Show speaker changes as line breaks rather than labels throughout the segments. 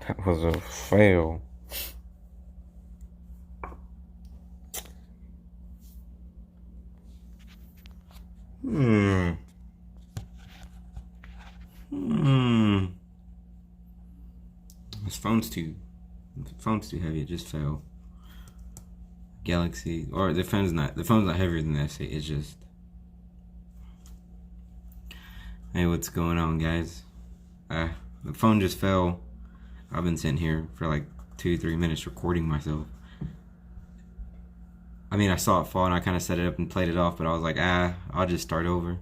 That was a fail. This phone's too heavy. It just fell. Galaxy, or the phone's not heavier than that. It's just. Hey, what's going on, guys? The phone just fell. I've been sitting here for like 2-3 minutes recording myself. I mean, I saw it fall and I kind of set it up and played it off, but I was like, I'll just start over.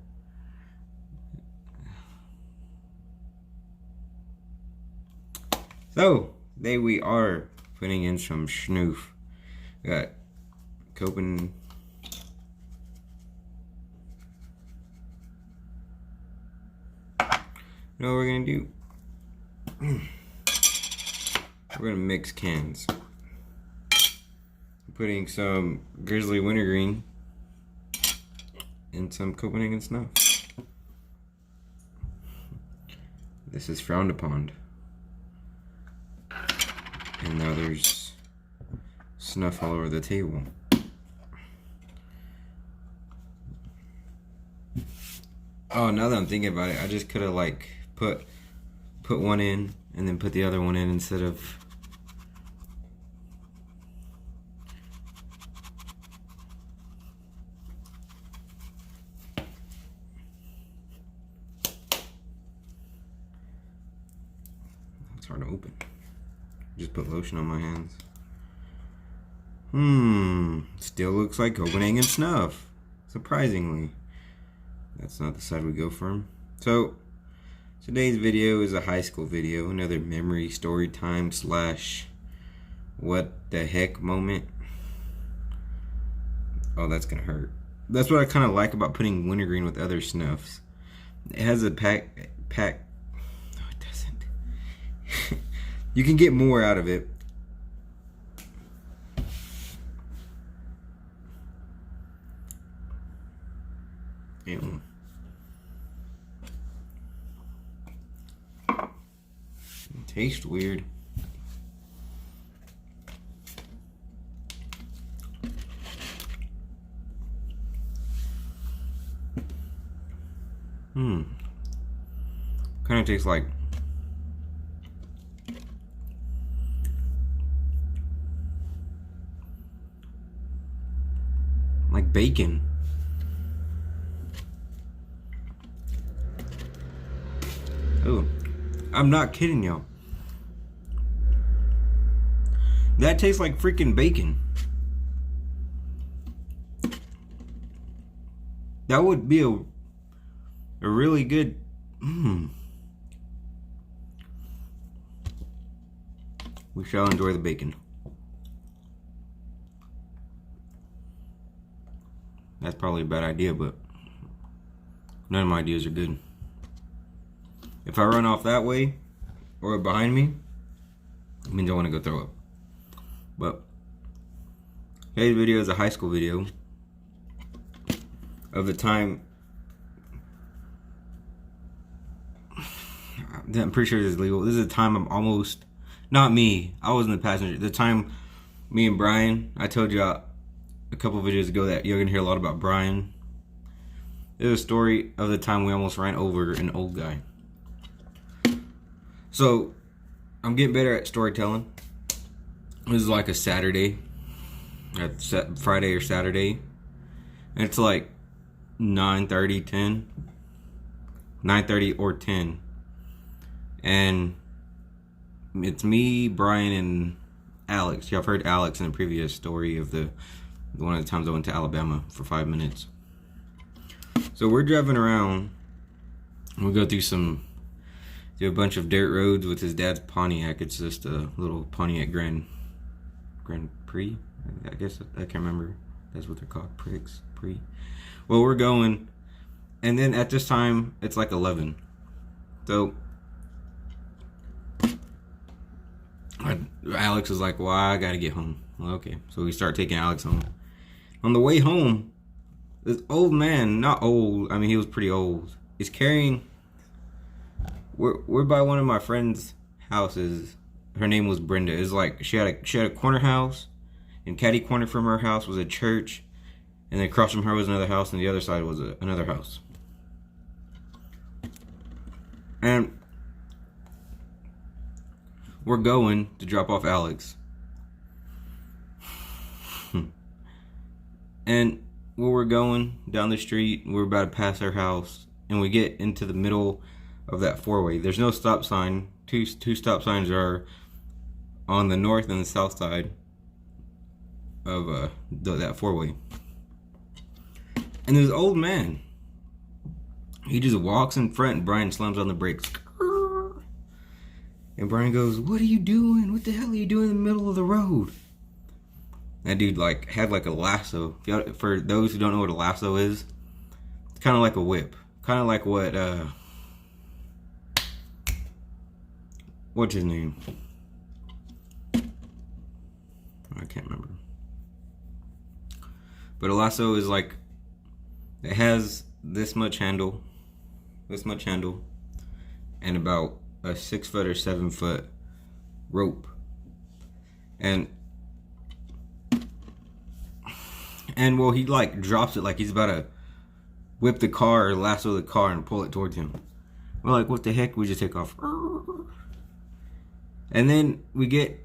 So, today we are putting in some snoof. We got Copenhagen. You know what we're gonna do? We're gonna mix cans. I'm putting some Grizzly Wintergreen and some Copenhagen Snuff. This is frowned upon. And now there's snuff all over the table. Oh, now that I'm thinking about it, I just could have like put one in and then put the other one in instead of it's hard to open. Just put lotion on my hands. Still looks like Copenhagen Snuff. Surprisingly. That's not the side we go from. So, today's video is a high school video. Another memory story time / what the heck moment. Oh, that's gonna hurt. That's what I kind of like about putting wintergreen with other snuffs. It has a pack. No, it doesn't. You can get more out of it. Ew. It tastes weird. Kind of tastes like bacon. Oh, I'm not kidding y'all. That tastes like freaking bacon. That would be a really good. We shall enjoy the bacon. That's probably a bad idea, but none of my ideas are good. If I run off that way or behind me, it means I want to go throw up. But today's video is a high school video of the time. I'm pretty sure this is legal. This is the time I'm almost, not me, I wasn't the passenger. The time me and Brian, I told you a couple videos ago that you're gonna hear a lot about Brian. There's a story of the time we almost ran over an old guy. So I'm getting better at storytelling. This is like a Saturday, Friday or Saturday, and it's like 9:30, 10, 9:30 or 10, and it's me, Brian, and Alex. Y'all have heard Alex in the previous story of one of the times I went to Alabama for 5 minutes. So we're driving around. We go through a bunch of dirt roads with his dad's Pontiac. It's just a little Pontiac Grand Prix. I guess I can't remember. That's what they're called. Prix. Well, we're going, and then at this time it's like 11. So Alex is like, "Well, I gotta get home." Well, okay, so we start taking Alex home. On the way home, this old man, not old, I mean he was pretty old, is carrying. We're by one of my friends' houses, her name was Brenda. It's like she had a corner house, and catty corner from her house was a church, and then across from her was another house, and the other side was another house. And we're going to drop off Alex. And where we're going down the street, we're about to pass her house, and we get into the middle of that four-way. There's no stop sign. Two stop signs are on the north and the south side of that four-way. And this old man, he just walks in front, and Brian slams on the brakes. And Brian goes, "What are you doing? What the hell are you doing in the middle of the road?" That dude had a lasso. For those who don't know what a lasso is, it's kind of like a whip. Kind of like what, what's his name? I can't remember. But a lasso is like, it has this much handle, and about a 6 foot or 7 foot rope. And well, he drops it like he's about to whip the car or lasso the car and pull it towards him. We're like, what the heck? We just take off. And then we get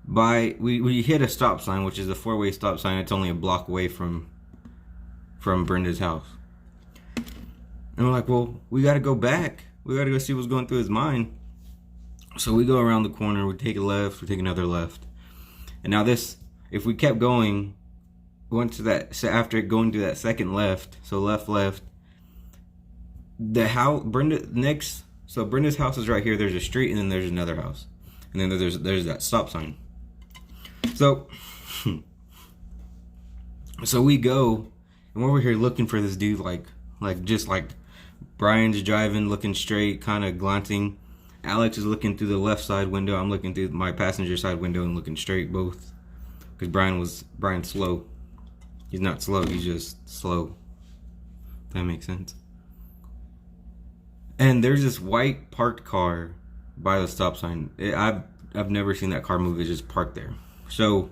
we hit a stop sign, which is a four-way stop sign. It's only a block away from Brenda's house. And we're like, well, we gotta go back. We gotta go see what's going through his mind. So we go around the corner, we take a left, we take another left. And now if we kept going, after going to that second left, so left, so Brenda's house is right here. There's a street, and then there's another house, and then there's that stop sign. So we go, and we're over here looking for this dude, just like Brian's driving, looking straight, kind of glancing. Alex is looking through the left side window. I'm looking through my passenger side window and looking straight, both. Because Brian's slow. He's not slow, he's just slow. If that makes sense. And there's this white parked car by the stop sign. I've never seen that car move. It's just parked there. So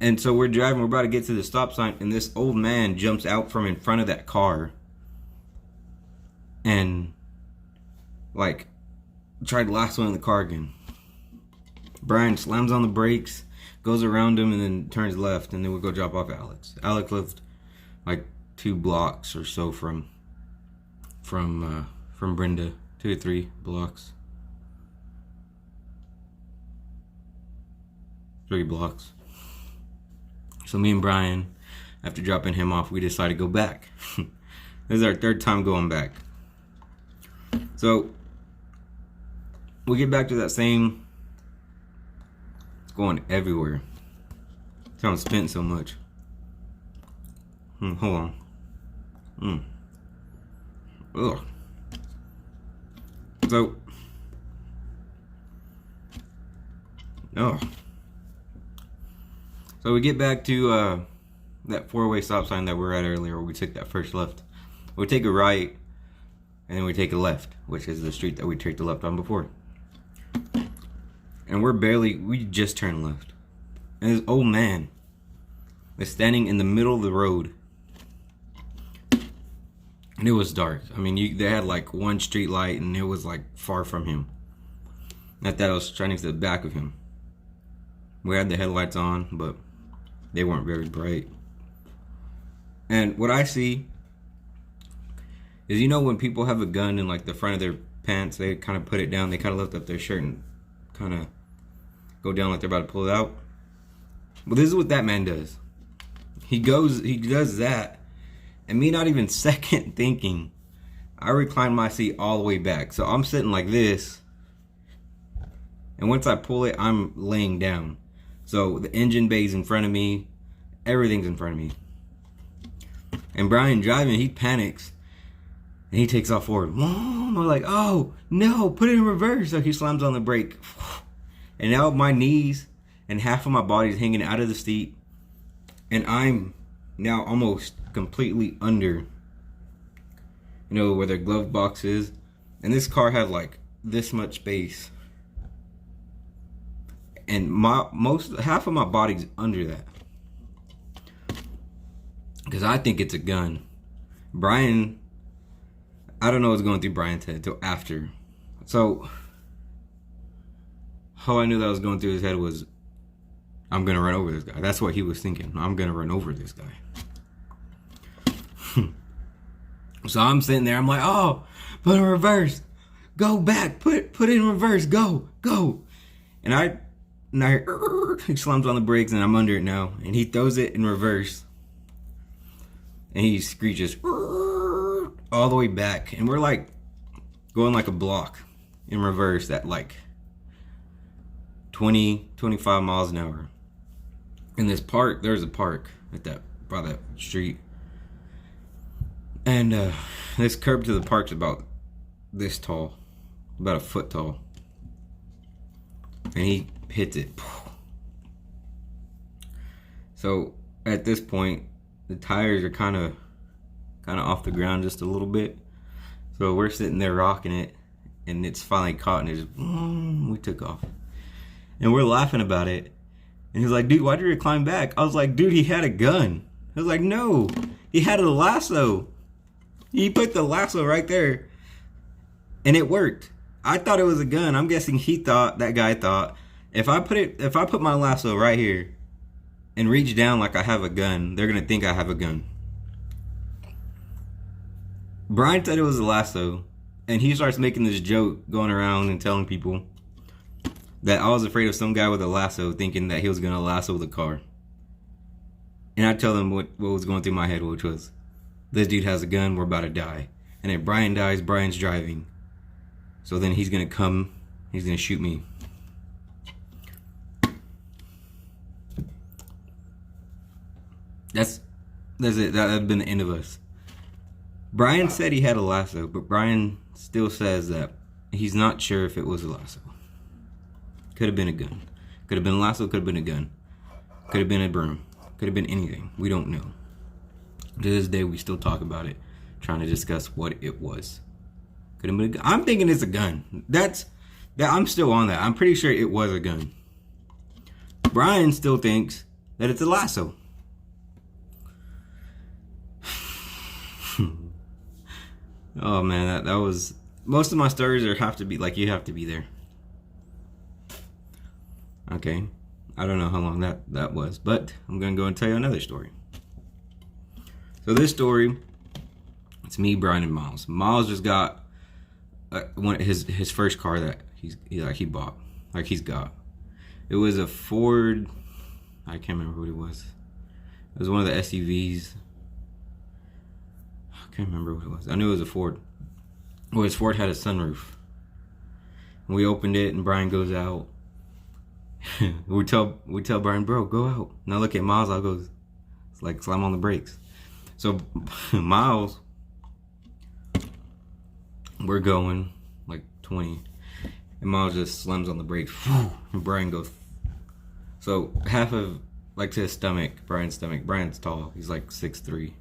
we're driving. We're about to get to the stop sign, and this old man jumps out from in front of that car and tried lassoing the car again. Brian slams on the brakes, goes around him, and then turns left, and then we go drop off Alex. Alex lived 2 blocks or so from Brenda, 2 or 3 blocks. 3 blocks. So me and Brian, after dropping him off, we decided to go back. This is our 3rd time going back. So we get back to that same. It's going everywhere. It's how I'm spent so much. Hold on. Ugh. So. Oh. So we get back to that 4-way stop sign that we were at earlier, where we took that first left. We take a right, and then we take a left, which is the street that we took the left on before. And we just turned left. And this old man is standing in the middle of the road. And it was dark. I mean, they had 1 street light, and it was far from him. Not that I was shining to the back of him. We had the headlights on, but they weren't very bright. And what I see is, when people have a gun in the front of their pants, they kind of put it down, they kind of lift up their shirt and kind of go down like they're about to pull it out. Well, this is what that man does. He does that, and me not even second thinking, I recline my seat all the way back. So I'm sitting like this, and once I pull it, I'm laying down. So the engine bay's in front of me, everything's in front of me. And Brian driving, he panics, and he takes off forward. Mom, I'm like, oh no, put it in reverse. So he slams on the brake, and now my knees and half of my body is hanging out of the seat, and I'm now almost completely under, where their glove box is, And this car had like this much space. And half of my body's under that. Because I think it's a gun. Brian, I don't know what's going through Brian's head till after. So, all I knew that was going through his head was, I'm going to run over this guy. That's what he was thinking. I'm going to run over this guy. So I'm sitting there. I'm like, oh, put in reverse. Go back. Put it in reverse. Go. And he slams on the brakes and I'm under it now. And he throws it in reverse. And he screeches all the way back. And we're like going like a block in reverse at like 20, 25 miles an hour. In this park, there's a park by that street. And this curb to the park's about this tall. About a foot tall. And he hits it. So at this point, the tires are kind of off the ground just a little bit. So we're sitting there rocking it, and it's finally caught, and we took off. And we're laughing about it. And he's like, dude, why'd you recline back? I was like, dude, he had a gun. I was like, no, he had a lasso. He put the lasso right there, and it worked. I thought it was a gun. I'm guessing that guy thought, if I put my lasso right here and reach down like I have a gun, they're gonna think I have a gun. Brian said it was a lasso, and he starts making this joke going around and telling people that I was afraid of some guy with a lasso, thinking that he was gonna lasso the car. And I tell them what was going through my head, which was, this dude has a gun, we're about to die. And if Brian dies, Brian's driving. So then he's gonna come, he's gonna shoot me. That's it. That had been the end of us. Brian said he had a lasso, but Brian still says that he's not sure if it was a lasso. Could have been a gun. Could have been a lasso, could have been a gun. Could have been a broom. Could have been anything. We don't know. To this day, we still talk about it, trying to discuss what it was. Could have been a gun. I'm thinking it's a gun. I'm still on that. I'm pretty sure it was a gun. Brian still thinks that it's a lasso. Oh man, that was, most of my stories have to be like, you have to be there. Okay, I don't know how long that was, but I'm gonna go and tell you another story. So this story, it's me, Brian, and Miles. Miles just got his first car that he bought, like he's got. It was a Ford. I can't remember what it was. It was one of the SUVs. I can't remember what it was. I knew it was a Ford. Well, his Ford had a sunroof. And we opened it, and Brian goes out. we tell Brian, bro, go out. Now look at Miles. I goes, it's like slam on the brakes. So Miles, we're going like 20, and Miles just slams on the brakes, and Brian goes. So half of, like, to his stomach, Brian's tall. He's like 6'3".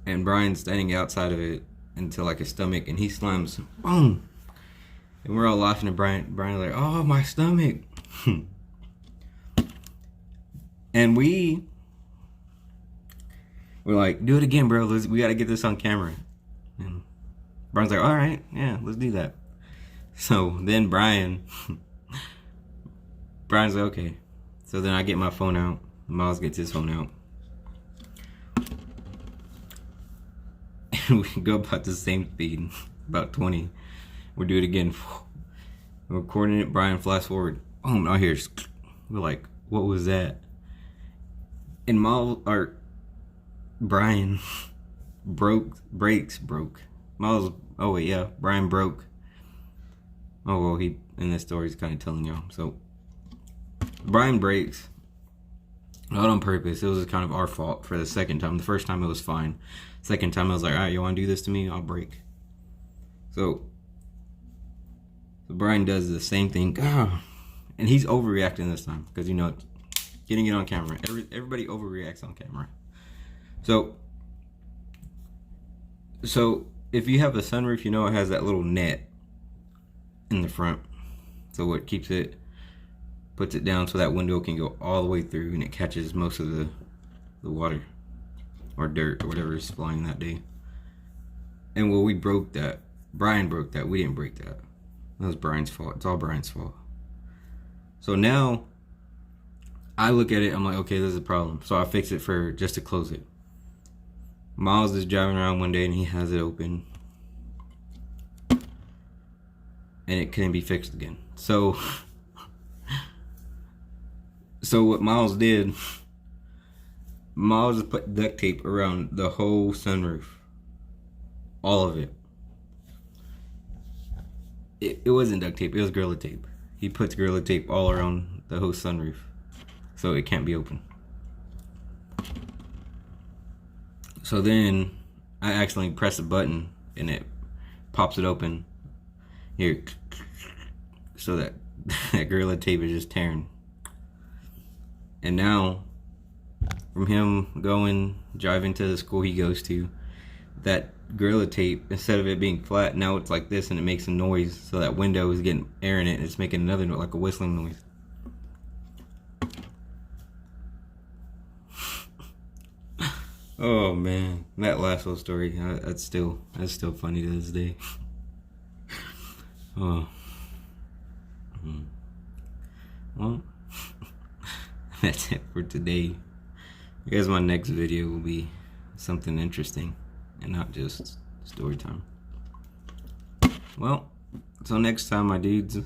And Brian's standing outside of it until like his stomach, and he slams, boom. And we're all laughing at Brian. Brian's like, oh, my stomach. And we're like, do it again, bro. We got to get this on camera. And Brian's like, all right, yeah, let's do that. So then Brian's like, okay. So then I get my phone out. Miles gets his phone out. And we go about the same speed, about 20. We'll do it again. We're recording it. Brian flash forward. Oh, now here's. We're like, what was that? And Brian brakes broke. Miles. Oh wait, yeah. Brian broke. Oh well, he in this story is kind of telling y'all. So Brian brakes. Not on purpose. It was kind of our fault for the second time. The first time it was fine. Second time I was like, all right, you want to do this to me? I'll brake. So Brian does the same thing. And he's overreacting this time. Because, getting it on camera. Everybody overreacts on camera. So if you have a sunroof, you know it has that little net in the front. So what keeps it, puts it down so that window can go all the way through and it catches most of the water or dirt or whatever is flying that day. And well, we broke that. Brian broke that. We didn't break that. That was Brian's fault. It's all Brian's fault. So now I look at it, I'm like, okay, there's a problem. So I fix it for just to close it. Miles is driving around one day and he has it open. And it couldn't be fixed again. So what Miles did, Miles put duct tape around the whole sunroof. All of it. It wasn't duct tape, it was Gorilla Tape. He puts Gorilla Tape all around the whole sunroof so it can't be open. So then I accidentally press a button and it pops it open. Here, so that Gorilla Tape is just tearing. And now, from him driving to the school he goes to, that Gorilla Tape, instead of it being flat, now it's like this and it makes a noise, so that window is getting air in it and it's making another like a whistling noise. Oh man, that last little story, that's still funny to this day. Oh. Well, that's it for today. I guess my next video will be something interesting and not just story time. Well, until next time, my dudes.